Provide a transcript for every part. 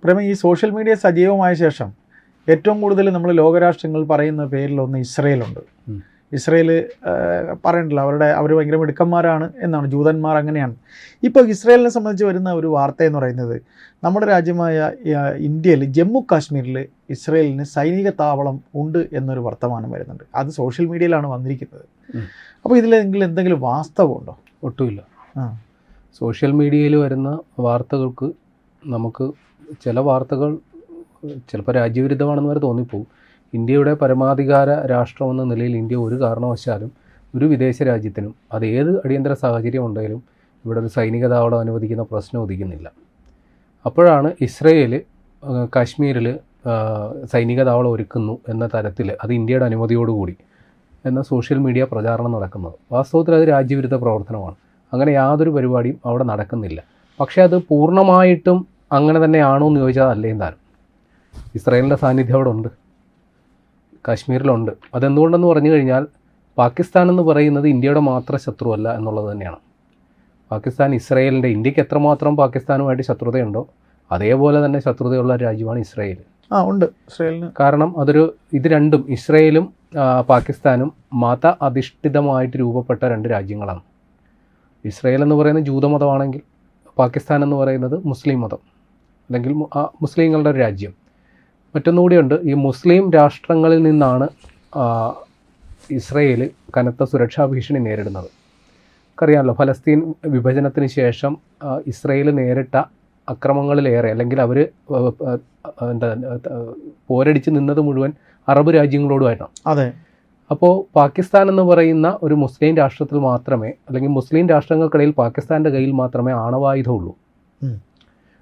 പ്രേമ, ഈ social media സജീവമായ ശേഷം ഏറ്റവും കൂടുതൽ നമ്മൾ ലോകരാഷ്ട്രങ്ങൾ പറയുന്ന പേരിലൊന്ന് ഇസ്രയേലുണ്ട്. ഇസ്രയേൽ പറയണ്ടല്ലോ, അവർ ഭയങ്കര മിടുക്കന്മാരാണ് എന്നാണ്, ജൂതന്മാർ അങ്ങനെയാണ്. ഇപ്പോൾ ഇസ്രയേലിനെ സംബന്ധിച്ച് വരുന്ന ഒരു വാർത്ത എന്ന് പറയുന്നത്, നമ്മുടെ രാജ്യമായ ഇന്ത്യയിൽ ജമ്മു കാശ്മീരിൽ ഇസ്രയേലിന് സൈനിക താവളം ഉണ്ട് എന്നൊരു വർത്തമാനം വരുന്നുണ്ട്. അത് സോഷ്യൽ മീഡിയയിലാണ് വന്നിരിക്കുന്നത്. അപ്പോൾ ഇതിലെങ്കിലും എന്തെങ്കിലും വാസ്തവമുണ്ടോ? ഒട്ടുമില്ല. സോഷ്യൽ മീഡിയയിൽ വരുന്ന വാർത്തകൾക്ക് നമുക്ക് ചില വാർത്തകൾ ചിലപ്പോൾ രാജ്യവിരുദ്ധമാണെന്ന് വരെ തോന്നിപ്പോകും. ഇന്ത്യയുടെ പരമാധികാര രാഷ്ട്രമെന്ന നിലയിൽ ഇന്ത്യ ഒരു കാരണവശാലും ഒരു വിദേശ രാജ്യത്തിനും അത് ഏത് അടിയന്തര സാഹചര്യം ഉണ്ടെങ്കിലും ഇവിടെ ഒരു സൈനിക താവളം അനുവദിക്കുന്ന പ്രശ്നം ഉദിക്കുന്നില്ല. അപ്പോഴാണ് ഇസ്രയേൽ കാശ്മീരിൽ സൈനിക താവളം ഒരുക്കുന്നു എന്ന തരത്തിൽ, അത് ഇന്ത്യയുടെ അനുമതിയോടുകൂടി എന്ന സോഷ്യൽ മീഡിയ പ്രചാരണം നടക്കുന്നത്. വാസ്തവത്തിൽ അത് രാജ്യവിരുദ്ധ പ്രവർത്തനമാണ്. അങ്ങനെ യാതൊരു പരിപാടിയും അവിടെ നടക്കുന്നില്ല. പക്ഷേ അത് പൂർണ്ണമായിട്ടും അങ്ങനെ തന്നെയാണോ എന്ന് ചോദിച്ചാൽ അല്ലേം താനും. ഇസ്രായേലിൻ്റെ സാന്നിധ്യം അവിടെ ഉണ്ട്, കാശ്മീരിലുണ്ട്. അതെന്തുകൊണ്ടെന്ന് പറഞ്ഞു കഴിഞ്ഞാൽ പാകിസ്ഥാൻ എന്ന് പറയുന്നത് ഇന്ത്യയുടെ മാത്രം ശത്രുവല്ല എന്നുള്ളത് തന്നെയാണ്. പാകിസ്ഥാൻ ഇസ്രായേലിൻ്റെ, ഇന്ത്യക്ക് എത്രമാത്രം പാകിസ്ഥാനുമായിട്ട് ശത്രുതയുണ്ടോ അതേപോലെ തന്നെ ശത്രുതയുള്ള രാജ്യമാണ് ഇസ്രായേൽ. ഉണ്ട് ഇസ്രായേലിന്. കാരണം ഇത് രണ്ടും, ഇസ്രായേലും പാകിസ്ഥാനും മത അധിഷ്ഠിതമായിട്ട് രൂപപ്പെട്ട രണ്ട് രാജ്യങ്ങളാണ്. ഇസ്രായേൽ എന്ന് പറയുന്നത് ജൂതമതമാണെങ്കിൽ പാകിസ്ഥാൻ എന്ന് പറയുന്നത് മുസ്ലിം മതം, അല്ലെങ്കിൽ മുസ്ലിങ്ങളുടെ ഒരു രാജ്യം. മറ്റൊന്നുകൂടിയുണ്ട്, ഈ മുസ്ലിം രാഷ്ട്രങ്ങളിൽ നിന്നാണ് ഇസ്രയേൽ കനത്ത സുരക്ഷാ ഭീഷണി നേരിടുന്നത്. നമുക്കറിയാമല്ലോ, ഫലസ്തീൻ വിഭജനത്തിന് ശേഷം ഇസ്രയേൽ നേരിട്ട അക്രമങ്ങളിലേറെ, അല്ലെങ്കിൽ അവർ പോരടിച്ച് നിന്നത് മുഴുവൻ അറബ് രാജ്യങ്ങളോടുമായിട്ടാണ്. അതെ. അപ്പോൾ പാകിസ്ഥാൻ എന്ന് പറയുന്ന ഒരു മുസ്ലിം രാഷ്ട്രത്തിൽ മാത്രമേ, അല്ലെങ്കിൽ മുസ്ലിം രാഷ്ട്രങ്ങൾക്കിടയിൽ പാകിസ്ഥാൻ്റെ കയ്യിൽ മാത്രമേ ആണവായുധമുള്ളൂ.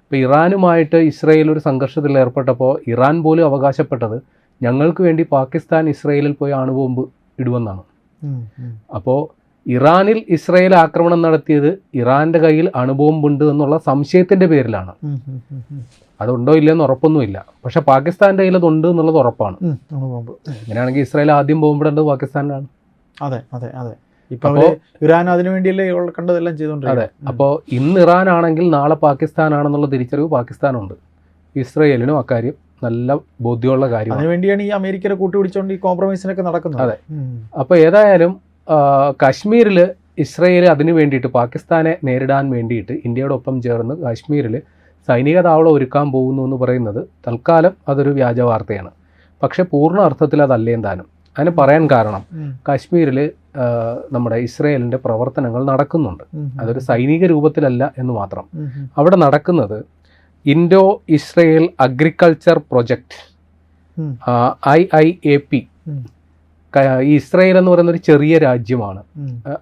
ഇപ്പോൾ ഇറാനുമായിട്ട് ഇസ്രയേൽ ഒരു സംഘർഷത്തിൽ ഏർപ്പെട്ടപ്പോൾ ഇറാൻ പോലും അവകാശപ്പെട്ടത് ഞങ്ങൾക്ക് വേണ്ടി പാകിസ്ഥാൻ ഇസ്രയേലിൽ പോയി അണുബോംബ് ഇടുമെന്നാണ്. അപ്പോൾ ഇറാനിൽ ഇസ്രയേൽ ആക്രമണം നടത്തിയത് ഇറാൻ്റെ കയ്യിൽ അണുബോംബുണ്ട് എന്നുള്ള സംശയത്തിൻ്റെ പേരിലാണ്. അതുണ്ടോ ഇല്ലെന്ന് ഉറപ്പൊന്നുമില്ല. പക്ഷെ പാകിസ്ഥാൻ്റെ കയ്യിൽ അതുണ്ട് എന്നുള്ളത് ഉറപ്പാണ്. അങ്ങനെയാണെങ്കിൽ ഇസ്രയേൽ ആദ്യം ബോംബിടേണ്ടത് പാകിസ്ഥാനിലാണ്. അതെ അതെ അതെ. ഇപ്പോൾ ഇറാൻ അതിനു വേണ്ടിയല്ലേ കണ്ടതെല്ലാം ചെയ്തുകൊണ്ടിരിക്കുന്നത്. അതെ. അപ്പോൾ ഇന്ന് ഇറാൻ ആണെങ്കിൽ നാളെ പാകിസ്ഥാനാണെന്നുള്ള തിരിച്ചറിവ് പാകിസ്ഥാനുണ്ട്. ഇസ്രയേലിനും അക്കാര്യം നല്ല ബോധ്യമുള്ള കാര്യം. അതിനുവേണ്ടിയാണ് ഈ അമേരിക്കയെ കൂട്ടുപിടിച്ചുകൊണ്ട് ഈ കോംപ്രമൈസിനൊക്കെ നടക്കുന്നത്. അതെ. അപ്പോൾ ഏതായാലും കാശ്മീരിൽ ഇസ്രയേൽ അതിനു വേണ്ടിയിട്ട്, പാകിസ്ഥാനെ നേരിടാൻ വേണ്ടിയിട്ട് ഇന്ത്യയുടെ ഒപ്പം ചേർന്ന് കാശ്മീരിൽ സൈനിക താവളം ഒരുക്കാൻ പോകുന്നു എന്ന് പറയുന്നത് തൽക്കാലം അതൊരു വ്യാജ വാർത്തയാണ്. പക്ഷേ പൂർണ്ണ അർത്ഥത്തിൽ അതല്ലേം താനും. അതിന് പറയാൻ കാരണം, കാശ്മീരിൽ നമ്മുടെ ഇസ്രയേലിൻ്റെ പ്രവർത്തനങ്ങൾ നടക്കുന്നുണ്ട്. അതൊരു സൈനിക രൂപത്തിലല്ല എന്ന് മാത്രം. അവിടെ നടക്കുന്നത് Indo Israel agriculture project, IIAP. ഈ ഇസ്രയേൽ എന്ന് പറയുന്ന ഒരു ചെറിയ രാജ്യമാണ്.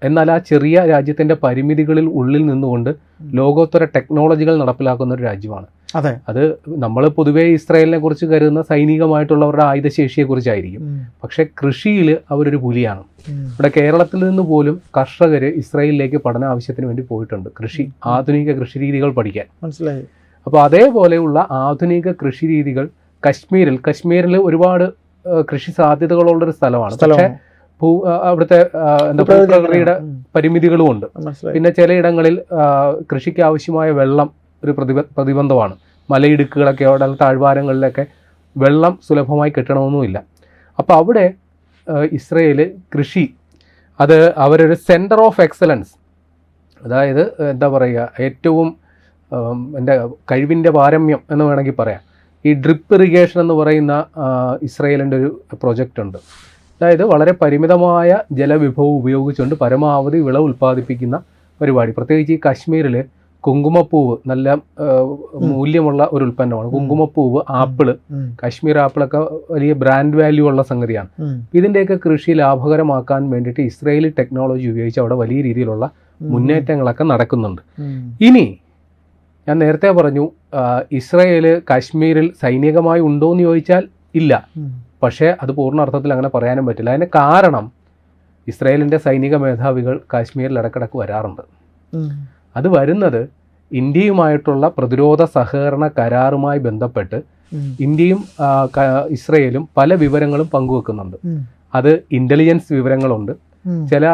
എന്നാൽ ആ ചെറിയ രാജ്യത്തിൻ്റെ പരിമിതികളിൽ ഉള്ളിൽ നിന്നുകൊണ്ട് ലോകോത്തര ടെക്നോളജികൾ നടപ്പിലാക്കുന്ന ഒരു രാജ്യമാണ്. അതെ. അത് നമ്മൾ പൊതുവേ ഇസ്രായേലിനെ കുറിച്ച് കരുതുന്ന സൈനികമായിട്ടുള്ളവരുടെ ആയുധശേഷിയെ കുറിച്ചായിരിക്കും. പക്ഷെ കൃഷിയിൽ അവരൊരു പുലിയാണ്. ഇവിടെ കേരളത്തിൽ നിന്ന് പോലും കർഷകർ ഇസ്രായേലിലേക്ക് പഠന ആവശ്യത്തിന് വേണ്ടി പോയിട്ടുണ്ട്, ആധുനിക കൃഷി രീതികൾ പഠിക്കാൻ. മനസ്സിലായി. അപ്പോൾ അതേപോലെയുള്ള ആധുനിക കൃഷി രീതികൾ കശ്മീരിൽ ഒരുപാട് കൃഷി സാധ്യതകളുള്ളൊരു സ്ഥലമാണ്. പക്ഷേ അവിടുത്തെ പ്രകൃതിയുടെ പരിമിതികളും ഉണ്ട്. പിന്നെ ചിലയിടങ്ങളിൽ കൃഷിക്ക് ആവശ്യമായ വെള്ളം ഒരു പ്രതിബന്ധമാണ്. മലയിടുക്കുകളൊക്കെ അവിടെ താഴ്വാരങ്ങളിലൊക്കെ വെള്ളം സുലഭമായി കിട്ടണമെന്നുമില്ല. അപ്പോൾ അവിടെ ഇസ്രയേൽ കൃഷി, അത് അവരൊരു സെൻറ്റർ ഓഫ് എക്സലൻസ്, അതായത് എന്താ പറയുക, ഏറ്റവും കഴിവിൻ്റെ പാരമ്യം എന്ന് വേണമെങ്കിൽ പറയാം. ഈ ഡ്രിപ്പ് ഇറിഗേഷൻ എന്ന് പറയുന്ന ഇസ്രയേലിൻ്റെ ഒരു പ്രൊജക്റ്റ് ഉണ്ട്. അതായത് വളരെ പരിമിതമായ ജലവിഭവം ഉപയോഗിച്ചുകൊണ്ട് പരമാവധി വിളവ് ഉൽപ്പാദിപ്പിക്കുന്ന പരിപാടി. പ്രത്യേകിച്ച് ഈ കാശ്മീരിൽ കുങ്കുമപ്പൂവ് നല്ല മൂല്യമുള്ള ഒരു ഉൽപ്പന്നമാണ്. കുങ്കുമപ്പൂവ്, ആപ്പിള്, കാശ്മീർ ആപ്പിളൊക്കെ വലിയ ബ്രാൻഡ് വാല്യൂ ഉള്ള സംഗതിയാണ്. ഇതിൻ്റെയൊക്കെ കൃഷി ലാഭകരമാക്കാൻ വേണ്ടിയിട്ട് ഇസ്രയേലി ടെക്നോളജി ഉപയോഗിച്ച് അവിടെ വലിയ രീതിയിലുള്ള മുന്നേറ്റങ്ങളൊക്കെ നടക്കുന്നുണ്ട്. ഇനി ഞാൻ നേരത്തെ പറഞ്ഞു, ഇസ്രയേൽ കാശ്മീരിൽ സൈനികമായി ഉണ്ടോ എന്ന് ചോദിച്ചാൽ ഇല്ല. പക്ഷേ അത് പൂർണ്ണ അർത്ഥത്തിൽ അങ്ങനെ പറയാനും പറ്റില്ല. അതിന് കാരണം ഇസ്രയേലിൻ്റെ സൈനിക മേധാവികൾ കാശ്മീരിൽ ഇടക്കിടക്ക് വരാറുണ്ട്. അത് വരുന്നത് ഇന്ത്യയുമായിട്ടുള്ള പ്രതിരോധ സഹകരണ കരാറുമായി ബന്ധപ്പെട്ട് ഇന്ത്യയും ഇസ്രയേലും പല വിവരങ്ങളും പങ്കുവെക്കുന്നുണ്ട്. അത് ഇൻ്റലിജൻസ് വിവരങ്ങളുണ്ട്, ചില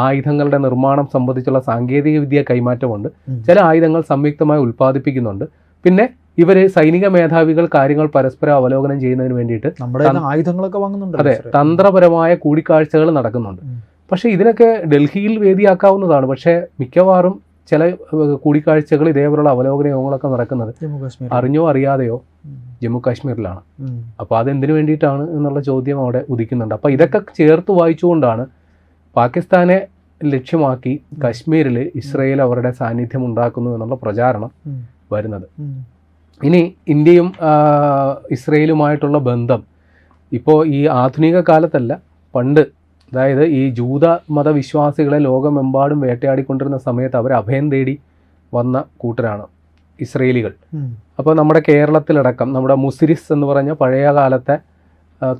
ആയുധങ്ങളുടെ നിർമ്മാണം സംബന്ധിച്ചുള്ള സാങ്കേതിക വിദ്യ കൈമാറ്റമുണ്ട്, ചില ആയുധങ്ങൾ സംയുക്തമായി ഉൽപ്പാദിപ്പിക്കുന്നുണ്ട്, പിന്നെ ഇവര് സൈനിക മേധാവികൾ കാര്യങ്ങൾ പരസ്പരം അവലോകനം ചെയ്യുന്നതിന് വേണ്ടിയിട്ട് നമ്മുടെ ആയുധങ്ങളൊക്കെ വാങ്ങുന്നുണ്ട്. അതെ, തന്ത്രപരമായ കൂടിക്കാഴ്ചകൾ നടക്കുന്നുണ്ട്. പക്ഷെ ഇതിനൊക്കെ ഡൽഹിയിൽ വേദിയാക്കാവുന്നതാണ്. പക്ഷെ മിക്കവാറും ചില കൂടിക്കാഴ്ചകൾ ഇതേപോലുള്ള അവലോകന യോഗങ്ങളൊക്കെ നടക്കുന്നത് അറിഞ്ഞോ അറിയാതെയോ ജമ്മു കാശ്മീരിലാണ്. അപ്പോൾ അതെന്തിനു വേണ്ടിയിട്ടാണ് എന്നുള്ള ചോദ്യം അവിടെ ഉദിക്കുന്നുണ്ട്. അപ്പോൾ ഇതൊക്കെ ചേർത്ത് വായിച്ചുകൊണ്ടാണ് പാകിസ്ഥാനെ ലക്ഷ്യമാക്കി കശ്മീരിൽ ഇസ്രയേൽ അവരുടെ സാന്നിധ്യം ഉണ്ടാക്കുന്നു എന്നുള്ള പ്രചാരണം വരുന്നത്. ഇനി ഇന്ത്യയും ഇസ്രയേലുമായിട്ടുള്ള ബന്ധം ഇപ്പോൾ ഈ ആധുനിക കാലത്തല്ല, പണ്ട്, അതായത് ഈ ജൂത മതവിശ്വാസികളെ ലോകമെമ്പാടും വേട്ടയാടിക്കൊണ്ടിരുന്ന സമയത്ത് അവർ അഭയം തേടി വന്ന കൂട്ടരാണ് ഇസ്രയേലികൾ. അപ്പോൾ നമ്മുടെ കേരളത്തിലടക്കം നമ്മുടെ മുസിരിസ് എന്ന് പറഞ്ഞ പഴയ കാലത്തെ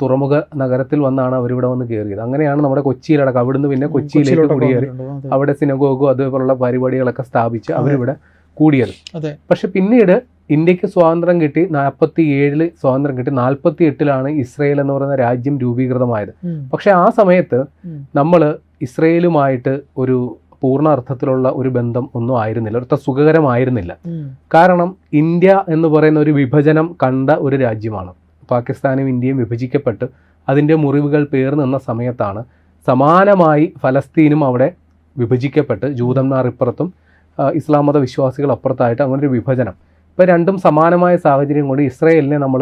തുറമുഖ നഗരത്തിൽ വന്നാണ് അവരിവിടെ വന്ന് കയറിയത്. അങ്ങനെയാണ് നമ്മുടെ കൊച്ചിയിലടക്കം, അവിടുന്ന് പിന്നെ കൊച്ചിയിലേക്ക് കുടിയേറി അവിടെ സിനഗോഗും അതുപോലുള്ള പരിപാടികളൊക്കെ സ്ഥാപിച്ച് അവരിവിടെ കൂടിയത്. പക്ഷെ പിന്നീട് ഇന്ത്യക്ക് സ്വാതന്ത്ര്യം കിട്ടി, 47 സ്വാതന്ത്ര്യം കിട്ടി, 48 ഇസ്രയേൽ എന്ന് പറയുന്ന രാജ്യം രൂപീകൃതമായത്. പക്ഷെ ആ സമയത്ത് നമ്മൾ ഇസ്രയേലുമായിട്ട് ഒരു പൂർണ്ണ അർത്ഥത്തിലുള്ള ഒരു ബന്ധം ഒന്നും ആയിരുന്നില്ല, ഒരു സുഖകരമായിരുന്നില്ല. കാരണം ഇന്ത്യ എന്ന് പറയുന്ന ഒരു വിഭജനം കണ്ട ഒരു രാജ്യമാണ്. പാകിസ്ഥാനും ഇന്ത്യയും വിഭജിക്കപ്പെട്ട് അതിൻ്റെ മുറിവുകൾ പേർന്നു നിന്ന സമയത്താണ് സമാനമായി ഫലസ്തീനും അവിടെ വിഭജിക്കപ്പെട്ട് ജൂതന്മാർ ഇപ്പുറത്തും ഇസ്ലാം മത വിശ്വാസികൾ അപ്പുറത്തായിട്ട് അങ്ങനൊരു വിഭജനം. ഇപ്പോൾ രണ്ടും സമാനമായ സാഹചര്യം കൊണ്ട് ഇസ്രയേലിനെ നമ്മൾ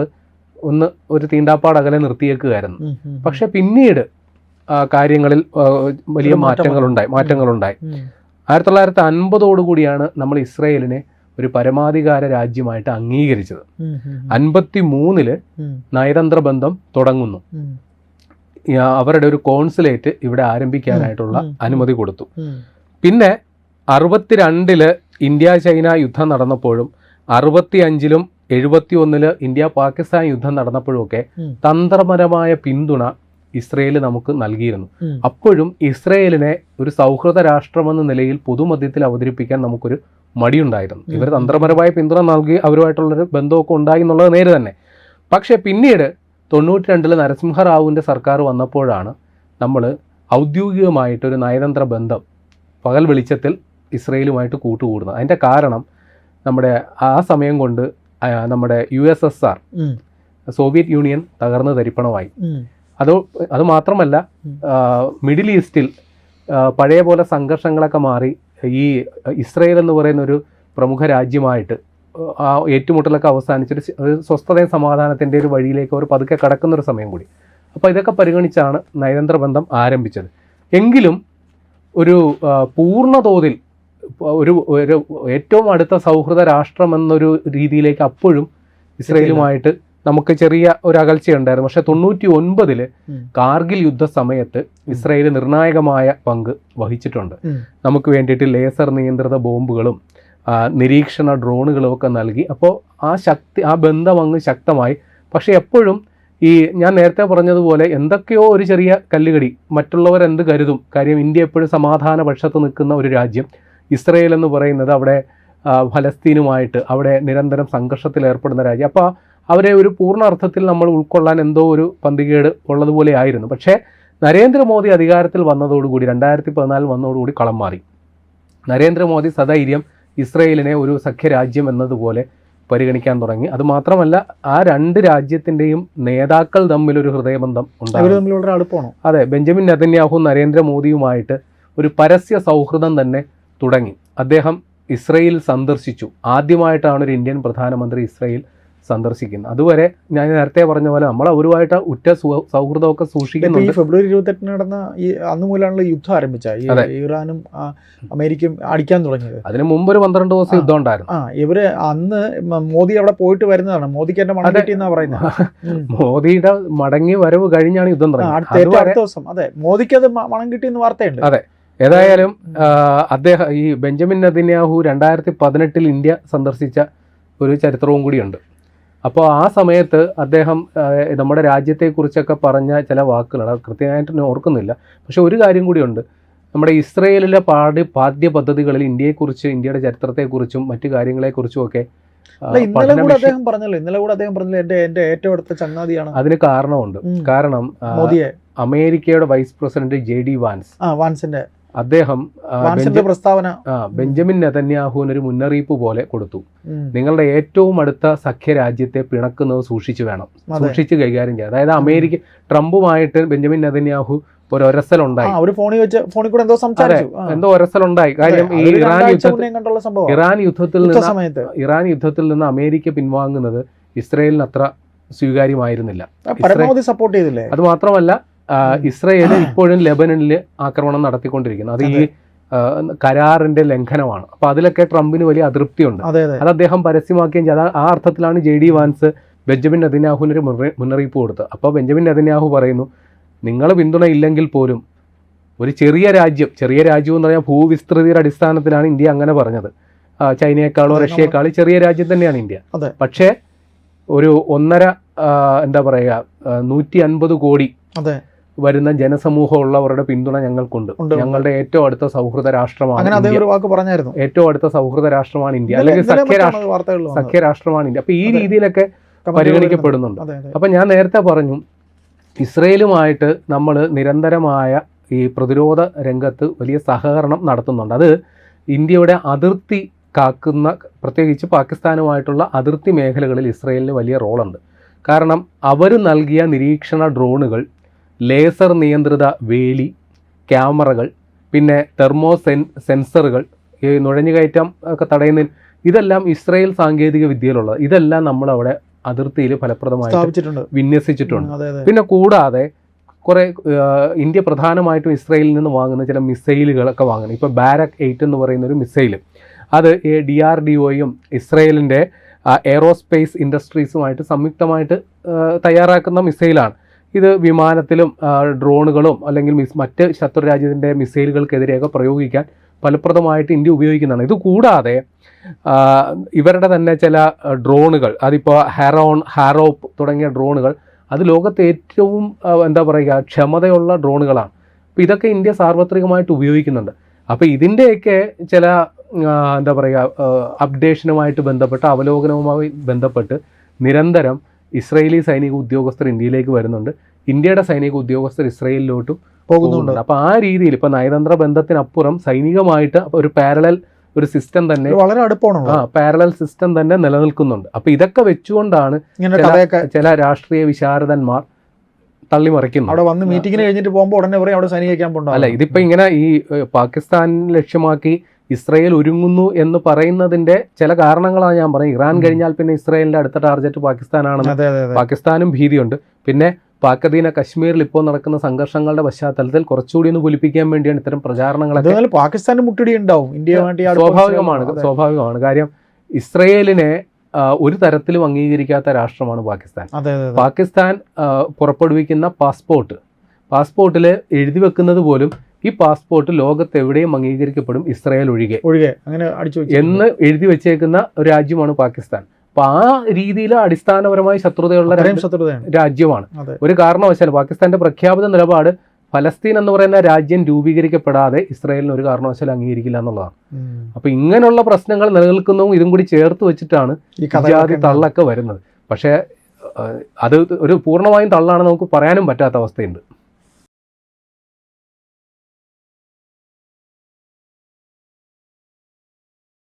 ഒരു തീണ്ടാപ്പാട് അകലെ നിർത്തിയേക്കുകയായിരുന്നു. പക്ഷെ പിന്നീട് കാര്യങ്ങളിൽ വലിയ മാറ്റങ്ങളുണ്ടായി. 1950 കൂടിയാണ് നമ്മൾ ഇസ്രയേലിനെ ഒരു പരമാധികാര രാജ്യമായിട്ട് അംഗീകരിച്ചത്. 53 നയതന്ത്ര ബന്ധം തുടങ്ങുന്നു. അവരുടെ ഒരു കോൺസുലേറ്റ് ഇവിടെ ആരംഭിക്കാനായിട്ടുള്ള അനുമതി കൊടുത്തു. പിന്നെ 62 ഇന്ത്യ ചൈന യുദ്ധം നടന്നപ്പോഴും 65 71 ഇന്ത്യ പാകിസ്ഥാൻ യുദ്ധം നടന്നപ്പോഴുമൊക്കെ തന്ത്രപരമായ പിന്തുണ ഇസ്രയേൽ നമുക്ക് നൽകിയിരുന്നു. അപ്പോഴും ഇസ്രയേലിനെ ഒരു സൗഹൃദ രാഷ്ട്രമെന്ന നിലയിൽ പൊതുമധ്യത്തിൽ അവതരിപ്പിക്കാൻ നമുക്കൊരു മടിയുണ്ടായിരുന്നു. ഇവർ തന്ത്രപരമായ പിന്തുണ നൽകി അവരുമായിട്ടുള്ളൊരു ബന്ധമൊക്കെ ഉണ്ടായി എന്നുള്ളത് നേരെ തന്നെ. പക്ഷേ പിന്നീട് 92 നരസിംഹറാവുവിൻ്റെ സർക്കാർ വന്നപ്പോഴാണ് നമ്മൾ ഔദ്യോഗികമായിട്ടൊരു നയതന്ത്ര ബന്ധം പകൽ വെളിച്ചത്തിൽ ഇസ്രയേലുമായിട്ട് കൂട്ടുകൂടുന്നത്. അതിൻ്റെ കാരണം നമ്മുടെ ആ സമയം കൊണ്ട് നമ്മുടെ USSR സോവിയറ്റ് യൂണിയൻ തകർന്ന് തരിപ്പണമായി. അത് മാത്രമല്ല മിഡിൽ ഈസ്റ്റിൽ പഴയ പോലെ സംഘർഷങ്ങളൊക്കെ മാറി ഈ ഇസ്രയേൽ എന്ന് പറയുന്ന ഒരു പ്രമുഖ രാജ്യമായിട്ട് ആ ഏറ്റുമുട്ടലൊക്കെ അവസാനിച്ചിട്ട് ഒരു സ്വസ്ഥതയും സമാധാനത്തിൻ്റെ ഒരു വഴിയിലേക്ക് അവർ പതുക്കെ കടക്കുന്നൊരു സമയം കൂടി. അപ്പോൾ ഇതൊക്കെ പരിഗണിച്ചാണ് നയതന്ത്ര ബന്ധം ആരംഭിച്ചത്. എങ്കിലും ഒരു പൂർണ്ണ തോതിൽ ഒരു ഏറ്റവും അടുത്ത സൗഹൃദ രാഷ്ട്രം എന്നൊരു രീതിയിലേക്ക് അപ്പോഴും ഇസ്രയേലുമായിട്ട് നമുക്ക് ചെറിയ ഒരു അകൽച്ചയുണ്ടായിരുന്നു. പക്ഷെ 99 കാർഗിൽ യുദ്ധ സമയത്ത് ഇസ്രയേൽ നിർണായകമായ പങ്ക് വഹിച്ചിട്ടുണ്ട്. നമുക്ക് വേണ്ടിയിട്ട് ലേസർ നിയന്ത്രിത ബോംബുകളും നിരീക്ഷണ ഡ്രോണുകളും ഒക്കെ നൽകി. അപ്പോൾ ആ ബന്ധം അങ്ങ് ശക്തമായി. പക്ഷെ എപ്പോഴും ഈ ഞാൻ നേരത്തെ പറഞ്ഞതുപോലെ എന്തൊക്കെയോ ഒരു ചെറിയ കല്ലുകടി, മറ്റുള്ളവരെന്ത് കരുതും, കാര്യം ഇന്ത്യ എപ്പോഴും സമാധാന പക്ഷത്ത് നിൽക്കുന്ന ഒരു രാജ്യം. ഇസ്രയേൽ എന്ന് പറയുന്നത് അവിടെ ഫലസ്തീനുമായിട്ട് അവിടെ നിരന്തരം സംഘർഷത്തിൽ ഏർപ്പെടുന്ന രാജ്യം. അപ്പോൾ അവരെ ഒരു പൂർണ്ണ അർത്ഥത്തിൽ നമ്മൾ ഉൾക്കൊള്ളാൻ എന്തോ ഒരു പന്തികേട് ഉള്ളതുപോലെ ആയിരുന്നു. പക്ഷേ നരേന്ദ്രമോദി അധികാരത്തിൽ വന്നതോടുകൂടി 2014 വന്നതോടുകൂടി കളം മാറി. നരേന്ദ്രമോദി സധൈര്യം ഇസ്രയേലിനെ ഒരു സഖ്യരാജ്യം എന്നതുപോലെ പരിഗണിക്കാൻ തുടങ്ങി. അതുമാത്രമല്ല ആ രണ്ട് രാജ്യത്തിൻ്റെയും നേതാക്കൾ തമ്മിലൊരു ഹൃദയബന്ധം ഉണ്ടാകും. അതെ, ബെഞ്ചമിൻ നെതന്യാഹു നരേന്ദ്രമോദിയുമായിട്ട് ഒരു പരസ്യ സൗഹൃദം തന്നെ തുടങ്ങി. അദ്ദേഹം ഇസ്രയേൽ സന്ദർശിച്ചു. ആദ്യമായിട്ടാണ് ഒരു ഇന്ത്യൻ പ്രധാനമന്ത്രി ഇസ്രയേൽ സന്ദർശിക്കുന്നത്. അതുവരെ ഞാൻ നേരത്തെ പറഞ്ഞ പോലെ നമ്മൾ അവരുമായിട്ട് ഉറ്റ സൗഹൃദമൊക്കെ സൂക്ഷിക്കുന്നുണ്ട്. ഫെബ്രുവരി 28 നടന്ന അന്ന് മൂലമാണല്ലോ യുദ്ധം ആരംഭിച്ചത്. ഇറാനും അമേരിക്കയും അടിക്കാൻ തുടങ്ങിയത്. അതിന് മുമ്പ് ഒരു 12 ദിവസം യുദ്ധം ഉണ്ടായിരുന്നു. ഇവര് അന്ന് മോദി അവിടെ പോയിട്ട് വരുന്നതാണ്. മോദിക്ക് എന്റെ മണം കിട്ടിയെന്നാ പറയുന്നത്. മോദിയുടെ മടങ്ങി വരവ് കഴിഞ്ഞാണ് യുദ്ധം തുടങ്ങിയത്. അടുത്ത ദിവസം. അതെ, മോദിക്ക് അത് മണം കിട്ടിയെന്ന് വാർത്തയുണ്ട്. അതെ, ഏതായാലും അദ്ദേഹം ഈ ബെഞ്ചമിൻ നെതന്യാഹു 2018 ഇന്ത്യ സന്ദർശിച്ച ഒരു ചരിത്രവും കൂടിയുണ്ട്. അപ്പോൾ ആ സമയത്ത് അദ്ദേഹം നമ്മുടെ രാജ്യത്തെക്കുറിച്ചൊക്കെ പറഞ്ഞ ചില വാക്കുകൾ കൃത്യമായിട്ട് ഓർക്കുന്നില്ല. പക്ഷെ ഒരു കാര്യം കൂടിയുണ്ട്, നമ്മുടെ ഇസ്രയേലിലെ പാഠ്യ പദ്ധതികളിൽ ഇന്ത്യയെക്കുറിച്ച്, ഇന്ത്യയുടെ ചരിത്രത്തെക്കുറിച്ചും മറ്റു കാര്യങ്ങളെക്കുറിച്ചും ഒക്കെ ഇന്നലെ കൂടെ അദ്ദേഹം പറഞ്ഞല്ലോ എന്റെ ഏറ്റവും അടുത്ത ചങ്ങാതിയാണ്. അതിന് കാരണമുണ്ട്. കാരണം മോദിയെ അമേരിക്കയുടെ വൈസ് പ്രസിഡന്റ് JD വാൻസിന്റെ അദ്ദേഹം ഫ്രാൻസിന്റെ പ്രസ്താവന ബെഞ്ചമിൻ നെതന്യാഹുവിന് ഒരു മുന്നറിയിപ്പ് പോലെ കൊടുത്തു. നിങ്ങളുടെ ഏറ്റവും അടുത്ത സഖ്യരാജ്യത്തെ പിണക്കുന്നത് സൂക്ഷിച്ച് കൈകാര്യം ചെയ്യുക. അതായത് അമേരിക്ക ട്രംപുമായിട്ട് ബെഞ്ചമിൻ നെതന്യാഹു ഒരു ഒരസലുണ്ടായി, എന്തോ ഒരസലുണ്ടായി. കാര്യം ഈ ഇറാൻ യുദ്ധത്തിൽ നിന്ന് അമേരിക്ക പിൻവാങ്ങുന്നത് ഇസ്രയേലിന് അത്ര സ്വീകാര്യമായിരുന്നില്ല. സപ്പോർട്ട് ചെയ്തില്ലേ? അത് മാത്രമല്ല, ഇസ്രയേൽ ഇപ്പോഴും ലെബനനിൽ ആക്രമണം നടത്തിക്കൊണ്ടിരിക്കുന്നു. അത് ഈ കരാറിന്റെ ലംഘനമാണ്. അപ്പൊ അതിലൊക്കെ ട്രംപിന് വലിയ അതൃപ്തിയുണ്ട്. അത് അദ്ദേഹം പരസ്യമാക്കുകയും ചെയ്ത ആ അർത്ഥത്തിലാണ് JD വാൻസ് ബെഞ്ചമിൻ നെതന്യാഹുവിന് ഒരു മുന്നറിയിപ്പ് കൊടുത്തത്. അപ്പോൾ ബെഞ്ചമിൻ നെതന്യാഹു പറയുന്നു, നിങ്ങൾ പിന്തുണ ഇല്ലെങ്കിൽ പോലും ഒരു ചെറിയ രാജ്യം എന്ന് പറഞ്ഞാൽ ഭൂവിസ്തൃതിയുടെ അടിസ്ഥാനത്തിലാണ് ഇന്ത്യ അങ്ങനെ പറഞ്ഞത്. ചൈനയെക്കാളോ റഷ്യയെക്കാളോ ചെറിയ രാജ്യം തന്നെയാണ് ഇന്ത്യ. പക്ഷേ ഒരു 150 കോടി വരുന്ന ജനസമൂഹം ഉള്ളവരുടെ പിന്തുണ ഞങ്ങൾക്കുണ്ട്. ഞങ്ങളുടെ ഏറ്റവും അടുത്ത സൗഹൃദ രാഷ്ട്രമാണ് ഏറ്റവും അടുത്ത സൗഹൃദ രാഷ്ട്രമാണ് ഇന്ത്യ, അല്ലെങ്കിൽ സഖ്യരാഷ്ട്രമാണ് ഇന്ത്യ. അപ്പൊ ഈ രീതിയിലൊക്കെ പരിഗണിക്കപ്പെടുന്നുണ്ട്. അപ്പൊ ഞാൻ നേരത്തെ പറഞ്ഞു, ഇസ്രയേലുമായിട്ട് നമ്മൾ നിരന്തരമായ ഈ പ്രതിരോധ രംഗത്ത് വലിയ സഹകരണം നടത്തുന്നുണ്ട്. അത് ഇന്ത്യയുടെ അതിർത്തി കാക്കുന്ന, പ്രത്യേകിച്ച് പാകിസ്ഥാനുമായിട്ടുള്ള അതിർത്തി മേഖലകളിൽ ഇസ്രയേലിന് വലിയ റോളുണ്ട്. കാരണം അവർ നൽകിയ നിരീക്ഷണ ഡ്രോണുകൾ, ലേസർ നിയന്ത്രിത വേലി, ക്യാമറകൾ, പിന്നെ സെൻസറുകൾ, ഈ നുഴഞ്ഞുകയറ്റം ഒക്കെ തടയുന്നതിന്, ഇതെല്ലാം ഇസ്രയേൽ സാങ്കേതിക വിദ്യയിലുള്ളത്. ഇതെല്ലാം നമ്മളവിടെ അതിർത്തിയിൽ ഫലപ്രദമായിട്ട് വിന്യസിച്ചിട്ടുണ്ട്. പിന്നെ കൂടാതെ കുറെ ഇന്ത്യ പ്രധാനമായിട്ടും ഇസ്രയേലിൽ നിന്ന് വാങ്ങുന്ന ചില മിസൈലുകളൊക്കെ വാങ്ങുന്നത്. ഇപ്പോൾ ബാരക് 8 എന്ന് പറയുന്ന ഒരു മിസൈൽ, അത് DRDOയും ഇസ്രയേലിൻ്റെ എയറോസ്പേസ് ഇൻഡസ്ട്രീസുമായിട്ട് സംയുക്തമായിട്ട് തയ്യാറാക്കുന്ന മിസൈലാണ്. ഇത് വിമാനത്തിലും ഡ്രോണുകളും അല്ലെങ്കിൽ മറ്റ് ശത്രുരാജ്യത്തിൻ്റെ മിസൈലുകൾക്കെതിരെയൊക്കെ പ്രയോഗിക്കാൻ ഫലപ്രദമായിട്ട് ഇന്ത്യ ഉപയോഗിക്കുന്നതാണ്. ഇതുകൂടാതെ ഇവരുടെ തന്നെ ചില ഡ്രോണുകൾ, അതിപ്പോൾ ഹാരോപ്പ് തുടങ്ങിയ ഡ്രോണുകൾ, അത് ലോകത്തെ ഏറ്റവും ക്ഷമതയുള്ള ഡ്രോണുകളാണ്. അപ്പോൾ ഇതൊക്കെ ഇന്ത്യ സാർവത്രികമായിട്ട് ഉപയോഗിക്കുന്നുണ്ട്. അപ്പോൾ ഇതിൻ്റെയൊക്കെ ചില അപ്ഡേഷനുമായിട്ട് ബന്ധപ്പെട്ട്, അവലോകനവുമായി ബന്ധപ്പെട്ട് നിരന്തരം ഇസ്രയേലി സൈനിക ഉദ്യോഗസ്ഥർ ഇന്ത്യയിലേക്ക് വരുന്നുണ്ട്. ഇന്ത്യയുടെ സൈനിക ഉദ്യോഗസ്ഥർ ഇസ്രയേലിലോട്ടും പോകുന്നുണ്ട്. അപ്പോൾ ആ രീതിയിൽ ഇപ്പോൾ നയതന്ത്ര ബന്ധത്തിനപ്പുറം സൈനികമായിട്ട് ഒരു സിസ്റ്റം തന്നെ, വളരെ അടുപ്പമാണ്, പാരലൽ സിസ്റ്റം തന്നെ നിലനിൽക്കുന്നുണ്ട്. അപ്പോൾ ഇതൊക്കെ വെച്ചുകൊണ്ടാണ് ചില രാഷ്ട്രീയ വിശാരദന്മാർ തള്ളിമറിക്കുന്നു. അവിടെ വന്ന് മീറ്റിംഗിന് കഴിഞ്ഞിട്ട് പോകുമ്പോൾ ഉടനെ പറയും അവിടെ സൈനിക ക്യാമ്പ് ഉണ്ടോ? അല്ല, ഇതിപ്പോ ഇങ്ങനെ ഈ പാകിസ്ഥാൻ ലക്ഷ്യമാക്കി ഇസ്രയേൽ ഒരുങ്ങുന്നു എന്ന് പറയുന്നതിന്റെ ചില കാരണങ്ങളാണ് ഞാൻ പറയുന്നത്. ഇറാൻ കഴിഞ്ഞാൽ പിന്നെ ഇസ്രയേലിന്റെ അടുത്ത ടാർഗറ്റ് പാകിസ്ഥാനാണെന്ന് പാകിസ്ഥാനും ഭീതിയുണ്ട്. പിന്നെ പാക്-അധീന കശ്മീരിൽ ഇപ്പോൾ നടക്കുന്ന സംഘർഷങ്ങളുടെ പശ്ചാത്തലത്തിൽ കുറച്ചുകൂടി ഒന്ന് പൊലിപ്പിക്കാൻ വേണ്ടിയാണ് ഇത്തരം പ്രചാരണങ്ങളൊക്കെ. പാകിസ്ഥാന് മുട്ടിടി ഉണ്ടാവും, സ്വാഭാവികമാണ്. കാര്യം ഇസ്രയേലിനെ ഒരു തരത്തിലും അംഗീകരിക്കാത്ത രാഷ്ട്രമാണ് പാകിസ്ഥാൻ. പാകിസ്ഥാൻ പുറപ്പെടുവിക്കുന്ന പാസ്പോർട്ടിൽ എഴുതി വെക്കുന്നത് പോലും ഈ പാസ്പോർട്ട് ലോകത്ത് എവിടെയും അംഗീകരിക്കപ്പെടും, ഇസ്രായേൽ ഒഴികെ അങ്ങനെ എന്ന് എഴുതി വെച്ചേക്കുന്ന ഒരു രാജ്യമാണ് പാകിസ്ഥാൻ. അപ്പൊ ആ രീതിയിൽ അടിസ്ഥാനപരമായി ശത്രുതയുള്ള രാജ്യമാണ്. ഒരു കാരണവശാലും പാകിസ്ഥാന്റെ പ്രഖ്യാപിത നിലപാട് ഫലസ്തീൻ എന്ന് പറയുന്ന രാജ്യം രൂപീകരിക്കപ്പെടാതെ ഇസ്രായേലിന് ഒരു കാരണവശാലും അംഗീകരിക്കില്ല എന്നുള്ളതാണ്. അപ്പൊ ഇങ്ങനെയുള്ള പ്രശ്നങ്ങൾ നിലനിൽക്കുന്നതും ഇതും കൂടി ചേർത്ത് വെച്ചിട്ടാണ് ഈ ജാതി തള്ളൊക്കെ വരുന്നത്. പക്ഷേ അത് ഒരു പൂർണ്ണമായും തള്ളാണെന്ന് നമുക്ക് പറയാനും പറ്റാത്ത അവസ്ഥയുണ്ട്.